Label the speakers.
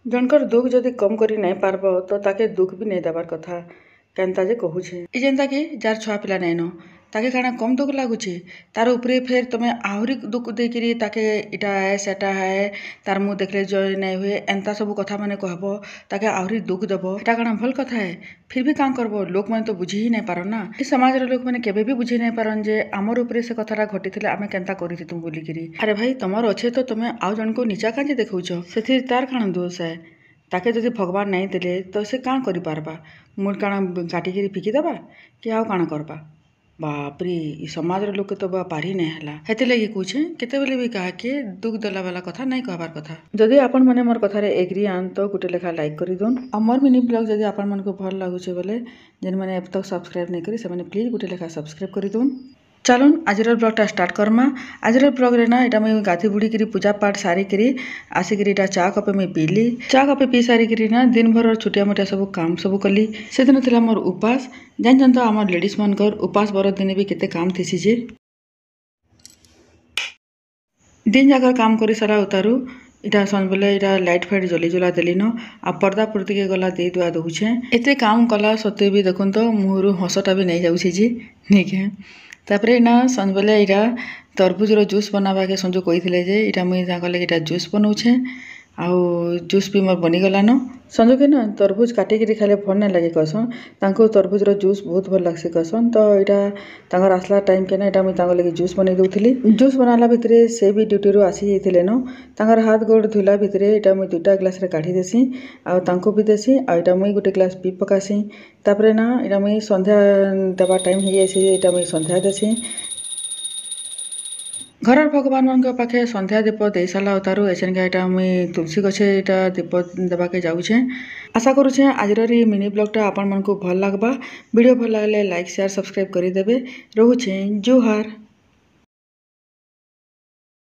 Speaker 1: जनकर दुख जदि कम करी नहीं पारब तो ताके दुख भी नहीं देवार कथा केनता जे कहूछे ए जेनता कि जार छुआ पिला नहीं न ताके काना कम दुख लगुचे तार उपरे फिर तुम आहरी दुख देकरी ताके इटा है सेटा है तार मुँह देखले जय नहीं हुए एंता सब कथा माने कहब ताके आहरी दुख देव एटा काना भल कथा है फिर भी कां करब लोक मैंने तो बुझी ही नहीं पारन ना ए समाज लोक मैंने केबे भी बुझी नहीं पारन जे आमर उपरे से कथाटा घटी आमे केनता करी तुम बोलिकी अरे भाई तुमर अच्छे तो तुम आउ जन को नीचा कांजे देखौछ से तार काना दोष है ताके जदि भगवान नहीं देले तो से कां करि पारबा मुड़ काना काटिकी फिकिदेबा कि आउ काना करबा बापरे ई समाज लोक तो पारी नहीं हला हेते लगी कहे केतेबेले भी कहा के दुख देला वाला कथा नहीं कहबार कथा जदि आपण माने मोर कथारे एग्री आन तो गुटे लेखा लाइक करी दोन और मोर मिनी ब्लॉग जदि आपण मन को भल लागुचे बोले जेन माने अब तक सब्सक्राइब नहीं करी से माने प्लीज गुटे लेखा सब्सक्राइब करी दोन चलन आजर ब्लॉगटा स्टार्ट करमा आजर ब्लॉग रे ना एटा मुई गाधी बुड़ी करी पूजा पाठ सारी करी आसिकरी एटा चा कपे मुई पीली चा कपे पी सारी करी ना दिन भर छुटिया मोटिया सब काम सब कली से दिन थिला मोर उपास जान तो आम लेडीज मानकर उपास बर दिन भी केते काम थीसी जे दिन जाकर काम करी सारा उतारू इटा सन बोले इटा लाइट फाइट जली जुला देली न आ पर्दा पुर्ती के गला दे दुआ दउछे एते काम कला सत्वे भी देखुन तो मुहरु हसटा भी नहीं जाउछे जी ठीक है तापरे ना सन बोले इटा तरबुजर जूस बनावा के संजो कही जे इटा मुई लगे जूस बनाऊे आउ जूस भी मोर बनीगला न संजो के ना तरबुज काटिकी खाले भल नहीं लगे कहसन तांको तरबुजर जूस बहुत भल लगसी कहसन तो यहाँ आसला टाइम के ना इटा मुई लगे जूस बन दूसरी जूस बनाला भितर से भी ड्यूटी रू आसी जाते न तांकर हाथ गोड़ धुला भितर इटा मुई 2टा ग्लास रे काढ़ी देसी आउ भी देसी आउ मुई गोटे ग्लास पी पकासी तापरे ना इटा मुई संध्या देवा टाइम हो जाए इटा मुई संध्या देसी घर भगवान मान पाखे संध्या दीप दे सारा उतारू एसेन का मुई तुलसी गछे इटा दीप देवाके जाऊे आशा करुचे आज मिनी ब्लॉगटा आपण मन को भल लगबा वीडियो भल लगे लाइक शेयर सब्सक्राइब करदेवे रोचे जुहार।